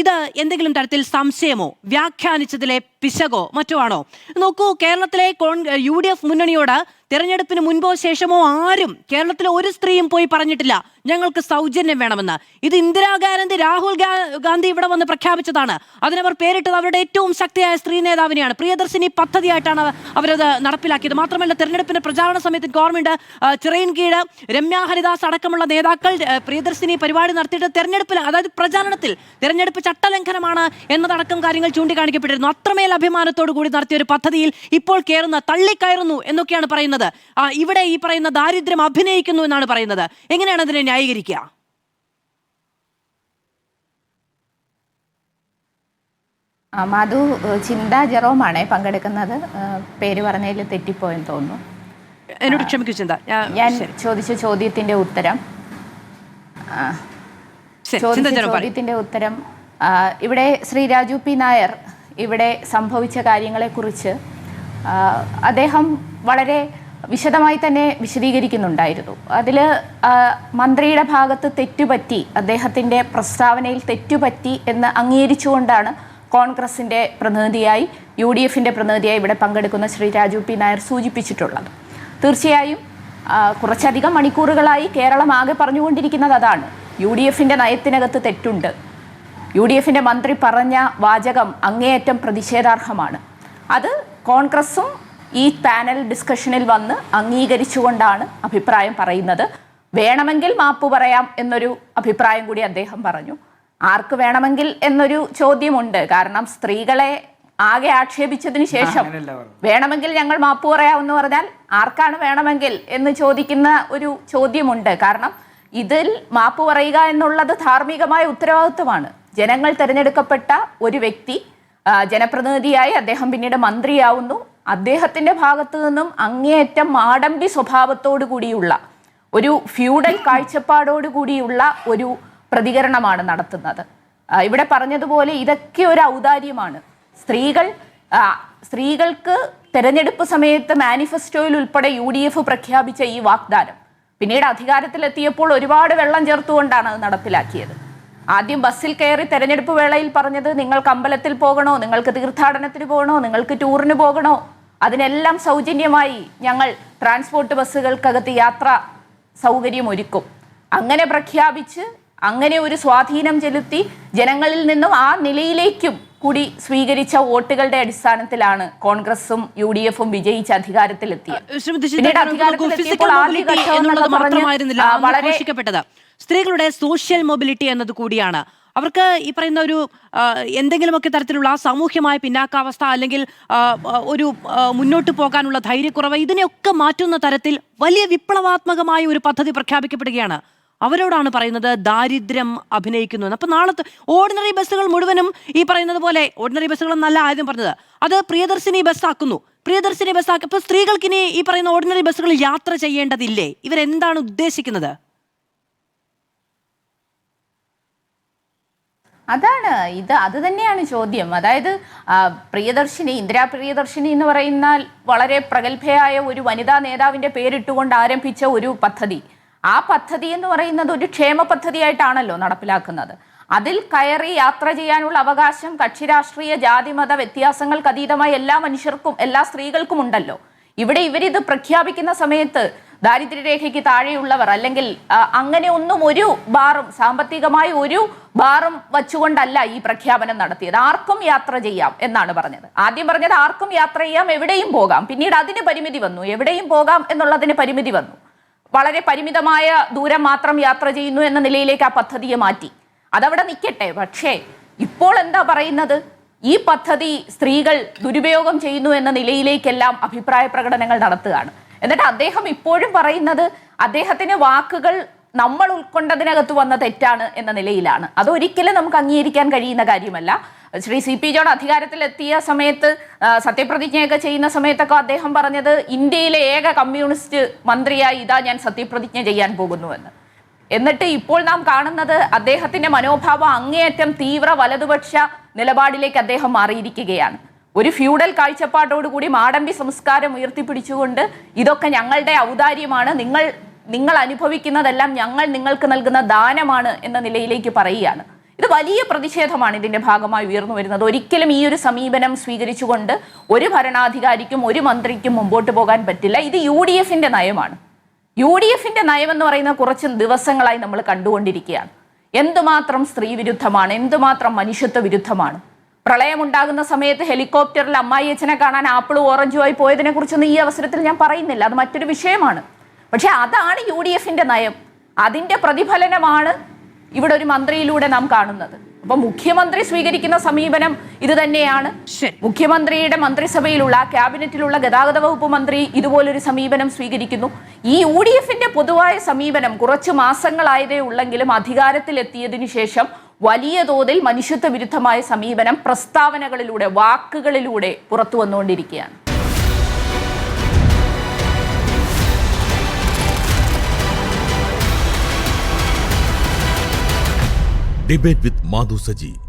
ഇത് എന്തെങ്കിലും തരത്തിൽ സംശയമോ വ്യാഖ്യാനിച്ചതിലെ പിശകോ മറ്റോ ആണോ? നോക്കൂ, കേരളത്തിലെ UDF മുന്നണിയോട് തെരഞ്ഞെടുപ്പിന് മുൻപോ ശേഷമോ ആരും കേരളത്തിലെ ഒരു സ്ത്രീയും പോയി പറഞ്ഞിട്ടില്ല ഞങ്ങൾക്ക് സൗജന്യം വേണമെന്ന്. ഇത് ഇന്ദിരാഗാന്ധി, രാഹുൽ ഗാന്ധി ഇവിടെ വന്ന് പ്രഖ്യാപിച്ചതാണ്. അതിനവർ പേരിട്ടത് അവരുടെ ഏറ്റവും ശക്തിയായ സ്ത്രീ നേതാവിനെയാണ്. പ്രിയദർശിനി പദ്ധതിയായിട്ടാണ് അവരത് നടപ്പിലാക്കിയത്. മാത്രമല്ല, തെരഞ്ഞെടുപ്പിന്റെ പ്രചാരണ സമയത്ത് ഗവൺമെന്റ് ചിറയിൻകീഴ് രമ്യ ഹരിദാസ് അടക്കമുള്ള നേതാക്കൾ പ്രിയദർശിനി പരിപാടി നടത്തിയിട്ട് തെരഞ്ഞെടുപ്പിൽ, അതായത് പ്രചാരണത്തിൽ തെരഞ്ഞെടുപ്പ് ചട്ടലംഘനമാണ് എന്നതടക്കം കാര്യങ്ങൾ ചൂണ്ടിക്കാണിക്കപ്പെട്ടിരുന്നു. അത്രമേൽ അഭിമാനത്തോടു കൂടി നടത്തിയ ഒരു പദ്ധതിയിൽ ഇപ്പോൾ തള്ളിക്കയറുന്നു എന്നൊക്കെയാണ് പറയുന്നത്. ഇവിടെ ഈ പറയുന്ന ദാരിദ്ര്യം അഭിനയിക്കുന്നു എന്നാണ് പറയുന്നത്. എങ്ങനെയാണ് അതിനെ ന്യായീകരിക്കുക? മധു, ചിന്ത ജെറോമാണ് പങ്കെടുക്കുന്നത്. പേര് പറഞ്ഞതിൽ തെറ്റിപ്പോയെന്ന് തോന്നുന്നു. എന്നോട് ക്ഷമിക്കൂ ചിന്ത. ഞാൻ ചോദിച്ച ചോദ്യത്തിന്റെ ഉത്തരം ഇവിടെ ശ്രീ രാജു പി നായർ ഇവിടെ സംഭവിച്ച കാര്യങ്ങളെക്കുറിച്ച് അദ്ദേഹം വളരെ വിശദമായി തന്നെ വിശദീകരിക്കുന്നുണ്ടായിരുന്നു. അതിൽ മന്ത്രിയുടെ ഭാഗത്ത് തെറ്റുപറ്റി, അദ്ദേഹത്തിൻ്റെ പ്രസ്താവനയിൽ തെറ്റുപറ്റി എന്ന് അംഗീകരിച്ചുകൊണ്ടാണ് കോൺഗ്രസിൻ്റെ പ്രതിനിധിയായി, UDFിൻ്റെ പ്രതിനിധിയായി ഇവിടെ പങ്കെടുക്കുന്ന ശ്രീ രാജു പി നായർ സൂചിപ്പിച്ചിട്ടുള്ളത്. തീർച്ചയായും കുറച്ചധികം മണിക്കൂറുകളായി കേരളം ആകെ പറഞ്ഞുകൊണ്ടിരിക്കുന്നത് അതാണ്. UDFിൻ്റെ നയത്തിനകത്ത് തെറ്റുണ്ട്. UDFിൻ്റെ മന്ത്രി പറഞ്ഞ വാചകം അങ്ങേയറ്റം പ്രതിഷേധാർഹമാണ്. അത് കോൺഗ്രസും ഈ പാനൽ ഡിസ്കഷനിൽ വന്ന് അംഗീകരിച്ചുകൊണ്ടാണ് അഭിപ്രായം പറയുന്നത്. വേണമെങ്കിൽ മാപ്പ് പറയാം എന്നൊരു അഭിപ്രായം കൂടി അദ്ദേഹം പറഞ്ഞു. ആർക്ക് വേണമെങ്കിൽ എന്നൊരു ചോദ്യമുണ്ട്. കാരണം സ്ത്രീകളെ ആകെ ആക്ഷേപിച്ചതിന് ശേഷം വേണമെങ്കിൽ ഞങ്ങൾ മാപ്പ് പറയാമെന്ന് പറഞ്ഞാൽ ആർക്കാണ് വേണമെങ്കിൽ എന്ന് ചോദിക്കുന്ന ഒരു ചോദ്യമുണ്ട്. കാരണം ഇതിൽ മാപ്പ് പറയുക എന്നുള്ളത് ധാർമ്മികമായ ഉത്തരവാദിത്വമാണ്. ജനങ്ങൾ തിരഞ്ഞെടുക്കപ്പെട്ട ഒരു വ്യക്തി ജനപ്രതിനിധിയായി അദ്ദേഹം പിന്നീട് മന്ത്രിയാവുന്നു. അദ്ദേഹത്തിൻ്റെ ഭാഗത്തു നിന്നും അങ്ങേയറ്റം മാടമ്പി സ്വഭാവത്തോടു കൂടിയുള്ള ഒരു ഫ്യൂഡൽ കാഴ്ചപ്പാടോടു കൂടിയുള്ള ഒരു പ്രതികരണമാണ് നടത്തുന്നത്. ഇവിടെ പറഞ്ഞതുപോലെ ഇതൊക്കെ ഒരു ഔദാര്യമാണ്. സ്ത്രീകൾക്ക് തെരഞ്ഞെടുപ്പ് സമയത്ത് മാനിഫെസ്റ്റോയിൽ ഉൾപ്പെടെ UDF പ്രഖ്യാപിച്ച ഈ വാഗ്ദാനം പിന്നീട് അധികാരത്തിലെത്തിയപ്പോൾ ഒരുപാട് വെള്ളം ചേർത്തുകൊണ്ടാണ് അത് നടപ്പിലാക്കിയത്. ആദ്യം ബസ്സിൽ കയറി തെരഞ്ഞെടുപ്പ് വേളയിൽ പറഞ്ഞത് നിങ്ങൾക്ക് അമ്പലത്തിൽ പോകണോ, നിങ്ങൾക്ക് തീർത്ഥാടനത്തിന് പോകണോ, നിങ്ങൾക്ക് ടൂറിന് പോകണോ, അതിനെല്ലാം സൗജന്യമായി ഞങ്ങൾ ട്രാൻസ്പോർട്ട് ബസ്സുകൾക്കകത്ത് യാത്രാ സൗകര്യം ഒരുക്കും. അങ്ങനെ പ്രഖ്യാപിച്ച് അങ്ങനെ ഒരു സ്വാധീനം ചെലുത്തി ജനങ്ങളിൽ നിന്നും ആ നിലയിലേക്കും കൂടി സ്വീകരിച്ച വോട്ടുകളുടെ അടിസ്ഥാനത്തിലാണ് കോൺഗ്രസും UDFും വിജയിച്ച് അധികാരത്തിലെത്തിയത്. സ്ത്രീകളുടെ സോഷ്യൽ മൊബിലിറ്റി എന്നത് കൂടിയാണ്. അവർക്ക് ഈ പറയുന്ന ഒരു എന്തെങ്കിലുമൊക്കെ തരത്തിലുള്ള സാമൂഹ്യമായ പിന്നാക്കാവസ്ഥ അല്ലെങ്കിൽ ഒരു മുന്നോട്ട് പോകാനുള്ള ധൈര്യക്കുറവ്, ഇതിനെയൊക്കെ മാറ്റുന്ന തരത്തിൽ വലിയ വിപ്ലവാത്മകമായ ഒരു പദ്ധതി പ്രഖ്യാപിക്കപ്പെടുകയാണ്. അവരോടാണ് പറയുന്നത് ദാരിദ്ര്യം അഭിനയിക്കുന്നു എന്ന്. അപ്പൊ നാളത്തെ ഓർഡിനറി ബസ്സുകൾ മുഴുവനും ഈ പറയുന്നത് പോലെ, ഓർഡിനറി ബസ്സുകൾ എന്നല്ല ആദ്യം പറഞ്ഞത്, അത് പ്രിയദർശിനി ബസ്സാക്കുന്നു. പ്രിയദർശിനി ബസ്സാക്കി ഇപ്പൊ സ്ത്രീകൾക്കിനി ഈ പറയുന്ന ഓർഡിനറി ബസ്സുകളിൽ യാത്ര ചെയ്യേണ്ടതില്ലേ? ഇവരെന്താണ് ഉദ്ദേശിക്കുന്നത്? അത് തന്നെയാണ് ചോദ്യം. അതായത് പ്രിയദർശിനി, ഇന്ദിരാ പ്രിയദർശിനി എന്ന് പറയുന്ന വളരെ പ്രഗത്ഭയായ ഒരു വനിതാ നേതാവിൻ്റെ പേരിട്ടുകൊണ്ട് ആരംഭിച്ച ഒരു പദ്ധതി, ആ പദ്ധതി എന്ന് പറയുന്നത് ഒരു ക്ഷേമ പദ്ധതിയായിട്ടാണല്ലോ നടപ്പിലാക്കുന്നത്. അതിൽ കയറി യാത്ര ചെയ്യാനുള്ള അവകാശം കക്ഷി രാഷ്ട്രീയ ജാതി മത വ്യത്യാസങ്ങൾക്ക് അതീതമായി എല്ലാ മനുഷ്യർക്കും, എല്ലാ സ്ത്രീകൾക്കും ഉണ്ടല്ലോ. ഇവരിത് പ്രഖ്യാപിക്കുന്ന സമയത്ത് ദാരിദ്ര്യരേഖയ്ക്ക് താഴെയുള്ളവർ അല്ലെങ്കിൽ അങ്ങനെ ഒന്നും ഒരു ബാറും, സാമ്പത്തികമായി ഒരു ബാറും വച്ചുകൊണ്ടല്ല ഈ പ്രഖ്യാപനം നടത്തിയത്. ആർക്കും യാത്ര ചെയ്യാം എന്നാണ് പറഞ്ഞത്. ആദ്യം പറഞ്ഞത് ആർക്കും യാത്ര ചെയ്യാം, എവിടെയും പോകാം. പിന്നീട് അതിന് പരിമിതി വന്നു. എവിടെയും പോകാം എന്നുള്ളതിന് പരിമിതി വന്നു. വളരെ പരിമിതമായ ദൂരം മാത്രം യാത്ര ചെയ്യുന്നു എന്ന നിലയിലേക്ക് ആ പദ്ധതിയെ മാറ്റി. അതവിടെ നിൽക്കട്ടെ. പക്ഷേ ഇപ്പോൾ എന്താ പറയുന്നത്? ഈ പദ്ധതി സ്ത്രീകൾ ദുരുപയോഗം ചെയ്യുന്നു എന്ന നിലയിലേക്കെല്ലാം അഭിപ്രായ പ്രകടനങ്ങൾ നടത്തുകയാണ്. എന്നിട്ട് അദ്ദേഹം ഇപ്പോഴും പറയുന്നത് അദ്ദേഹത്തിന്റെ വാക്കുകൾ നമ്മൾ ഉൾക്കൊണ്ടതിനകത്ത് വന്ന തെറ്റാണ് എന്ന നിലയിലാണ്. അതൊരിക്കലും നമുക്ക് അംഗീകരിക്കാൻ കഴിയുന്ന കാര്യമല്ല. ശ്രീ CP ജോൺ അധികാരത്തിലെത്തിയ സമയത്ത്, സത്യപ്രതിജ്ഞയൊക്കെ ചെയ്യുന്ന സമയത്തൊക്കെ അദ്ദേഹം പറഞ്ഞത് ഇന്ത്യയിലെ ഏക കമ്മ്യൂണിസ്റ്റ് മന്ത്രിയായി ഇതാ ഞാൻ സത്യപ്രതിജ്ഞ ചെയ്യാൻ പോകുന്നുവെന്ന്. എന്നിട്ട് ഇപ്പോൾ നാം കാണുന്നത് അദ്ദേഹത്തിന്റെ മനോഭാവം അങ്ങേയറ്റം തീവ്ര വലതുപക്ഷ നിലപാടിലേക്ക് അദ്ദേഹം മാറിയിരിക്കുകയാണ്. ഒരു ഫ്യൂഡൽ കാഴ്ചപ്പാടോടുകൂടി മാടമ്പി സംസ്കാരം ഉയർത്തിപ്പിടിച്ചുകൊണ്ട് ഇതൊക്കെ ഞങ്ങളുടെ ഔദാര്യമാണ്, നിങ്ങൾ അനുഭവിക്കുന്നതെല്ലാം ഞങ്ങൾ നിങ്ങൾക്ക് നൽകുന്ന ദാനമാണ് എന്ന നിലയിലേക്ക് പറയുകയാണ്. ഇത് വലിയ പ്രതിഷേധമാണ് ഇതിന്റെ ഭാഗമായി ഉയർന്നു വരുന്നത്. ഒരിക്കലും ഈ ഒരു സമീപനം സ്വീകരിച്ചുകൊണ്ട് ഒരു ഭരണാധികാരിക്കും ഒരു മന്ത്രിക്കും മുമ്പോട്ട് പോകാൻ പറ്റില്ല. ഇത് UDFന്റെ നയമാണ്. UDFന്റെ നയം എന്ന് പറയുന്ന കുറച്ച് ദിവസങ്ങളായി നമ്മൾ കണ്ടുകൊണ്ടിരിക്കുകയാണ്. എന്തുമാത്രം സ്ത്രീ വിരുദ്ധമാണ്, എന്തുമാത്രം മനുഷ്യത്വ വിരുദ്ധമാണ്. പ്രളയമുണ്ടാകുന്ന സമയത്ത് ഹെലികോപ്റ്ററിൽ അമ്മായി അച്ഛനെ കാണാൻ ആപ്പിളും ഓറഞ്ചുമായി പോയതിനെ കുറിച്ചൊന്നും ഈ അവസരത്തിൽ ഞാൻ പറയുന്നില്ല, അത് മറ്റൊരു വിഷയമാണ്. പക്ഷെ അതാണ് UDFന്റെ നയം. അതിന്റെ പ്രതിഫലനമാണ് ഇവിടെ ഒരു മന്ത്രിയിലൂടെ നാം കാണുന്നത്. അപ്പൊ മുഖ്യമന്ത്രി സ്വീകരിക്കുന്ന സമീപനം ഇത് തന്നെയാണ്. മുഖ്യമന്ത്രിയുടെ മന്ത്രിസഭയിലുള്ള ക്യാബിനറ്റിലുള്ള ഗതാഗത വകുപ്പ് മന്ത്രി ഇതുപോലൊരു സമീപനം സ്വീകരിക്കുന്നു. ഈ UDFന്റെ പൊതുവായ സമീപനം കുറച്ച് മാസങ്ങളായതേ ഉള്ളെങ്കിലും അധികാരത്തിലെത്തിയതിനു ശേഷം വലിയ തോതിൽ മനുഷ്യത്വ വിരുദ്ധമായ സമീപനം പ്രസ്താവനകളിലൂടെ, വാക്കുകളിലൂടെ പുറത്തു വന്നുകൊണ്ടിരിക്കുകയാണ്. Debate with Madhu Saji.